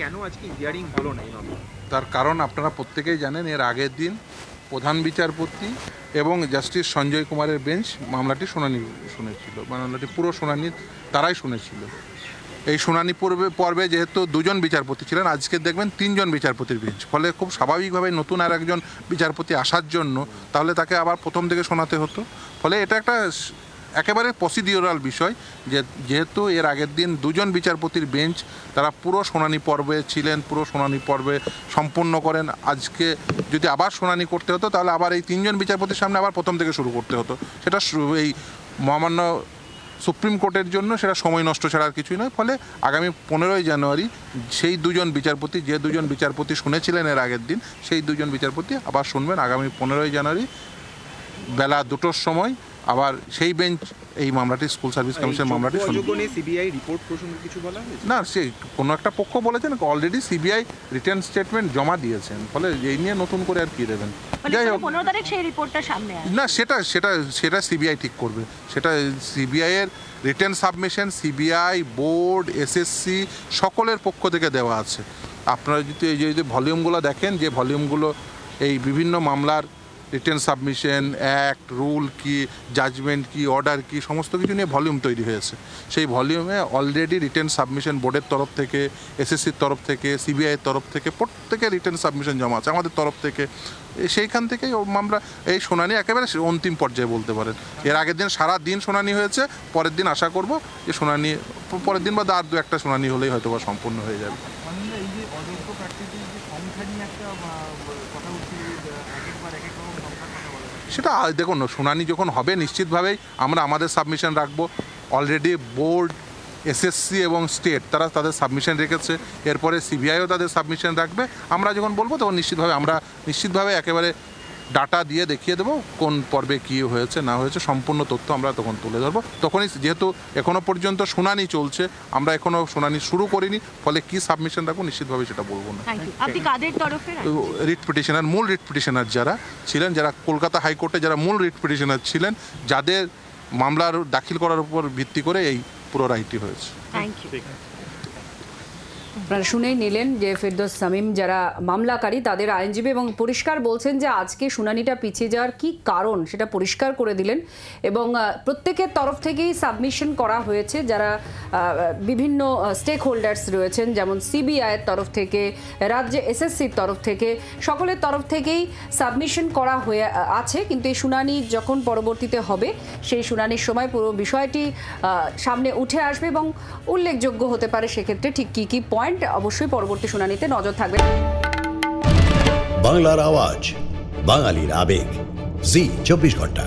কেন আজকে হিয়ারিং হলো না? তার কারণ আপনারা প্রত্যেকেই জানেন, এর আগের দিন প্রধান বিচারপতি এবং জাস্টিস সঞ্জয় কুমারের বেঞ্চ মামলাটি শুনেছিল। মামলাটি পুরো শুনানি তারাই শুনেছিল। এই শুনানি পর্বে যেহেতু দুজন বিচারপতি ছিলেন, আজকে দেখবেন তিনজন বিচারপতির বেঞ্চ, ফলে খুব স্বাভাবিকভাবে নতুন আর একজন বিচারপতি আসার জন্য তাহলে তাকে আবার প্রথম থেকে শোনাতে হতো। ফলে এটা একটা একেবারে প্রসিডিওরাল বিষয় যে যেহেতু এর আগের দিন দুজন বিচারপতির বেঞ্চ তারা পুরো শুনানি পর্বে ছিলেন, পুরো শুনানি পর্বে সম্পূর্ণ করেন। আজকে যদি আবার শুনানি করতে হতো তাহলে আবার এই তিনজন বিচারপতির সামনে আবার প্রথম থেকে শুরু করতে হতো। সেটা এই মহামান্য সুপ্রিম কোর্টের জন্য সেটা সময় নষ্ট ছাড়া আর কিছুই নয়। ফলে আগামী 15ই জানুয়ারি সেই দুজন বিচারপতি, যে দুজন বিচারপতি শুনেছিলেন এর আগের দিন, সেই দুজন বিচারপতি আবার শুনবেন আগামী 15ই জানুয়ারি বেলা 2টোর সময়। আবার সেই বেঞ্চ এই মামলাটি, স্কুল সার্ভিস কমিশন মামলাটি সিবিআই রিপোর্ট প্রসঙ্গে কিছু বলা হয়েছে না, সে কোনো একটা পক্ষ বলেছেন অলরেডি সিবিআই রিটার্ন স্টেটমেন্ট জমা দিয়েছেন, ফলে এই নিয়ে নতুন করে আর কি দেবেন। যাই হোক, 15 তারিখ সেই রিপোর্টটা সামনে আসবে না, সেটা সিবিআই ঠিক করবে। সেটা সিবিআই এর return submission CBI, board, SSC সকলের পক্ষ থেকে দেওয়া আছে। আপনারা যদি এই যে ভলিউমগুলো দেখেন, যে ভলিউমগুলো এই বিভিন্ন মামলার রিটেন সাবমিশন, অ্যাক্ট, রুল কি, জাজমেন্ট কি, অর্ডার কি, সমস্ত কিছু নিয়ে ভলিউম তৈরি হয়েছে। সেই ভলিউমে অলরেডি রিটেন সাবমিশন বোর্ডের তরফ থেকে, এসএসসির তরফ থেকে, সিবিআইয়ের তরফ থেকে প্রত্যেকের রিটেন সাবমিশন জমা আছে, আমাদের তরফ থেকে। সেইখান থেকেই আমরা এই শুনানি একেবারে অন্তিম পর্যায়ে বলতে পারেন। এর আগের দিন সারা দিন শুনানি হয়েছে, পরের দিন আশা করব যে শুনানি পরের দিন বা আর দু একটা শুনানি হলেই হয়তো বা সম্পূর্ণ হয়ে যাবে। সেটা দেখুন, শুনানি যখন হবে নিশ্চিতভাবেই আমরা আমাদের সাবমিশন রাখবো। অলরেডি বোর্ড, এসএসসি এবং স্টেট তারা তাদের সাবমিশন রেখেছে, এরপরে সিবিআইও তাদের সাবমিশন রাখবে। আমরা যখন বলবো তখন নিশ্চিতভাবে একেবারে ডাটা দিয়ে দেখিয়ে দেবো কোন পর্বে কী হয়েছে না হয়েছে, সম্পূর্ণ তথ্য আমরা তখন তুলে ধরবো। তখনই, যেহেতু এখনও পর্যন্ত শুনানি চলছে, আমরা এখনও শুনানি শুরু করিনি, ফলে কী সাবমিশন রাখবো নিশ্চিতভাবে সেটা বলবো না। রিট পিটিশনার, মূল রিট পিটিশনার যারা ছিলেন, যারা কলকাতা হাইকোর্টে যারা মূল রিট পিটিশনার ছিলেন, যাদের মামলার দাখিল করার উপর ভিত্তি করে এই পুরো রায়টি হয়েছে। আপনারা শুনেই নিলেন যে ফেরদৌস শামীম যারা মামলাকারী তাদের আইনজীবী, এবং পরিষ্কার বলছেন যে আজকে শুনানিটা পিছিয়ে যাওয়ার কি কারণ সেটা পরিষ্কার করে দিলেন। এবং প্রত্যেকের তরফ থেকেই সাবমিশন করা হয়েছে, যারা বিভিন্ন স্টেক হোল্ডার্স রয়েছেন, যেমন সিবিআইয়ের তরফ থেকে, রাজ্যে এসএসসির তরফ থেকে, সকলের তরফ থেকেই সাবমিশন করা হয়ে আছে। কিন্তু এই শুনানি যখন পরবর্তীতে হবে, সেই শুনানির সময় পুরো বিষয়টি সামনে উঠে আসবে এবং উল্লেখযোগ্য হতে পারে সেক্ষেত্রে ঠিক কী কী পয়েন্ট অবশ্যই পরবর্তী শুনানিতে নজর থাকবে। বাংলার আওয়াজ, বাঙালির আবেগ, জি 24 ঘন্টা।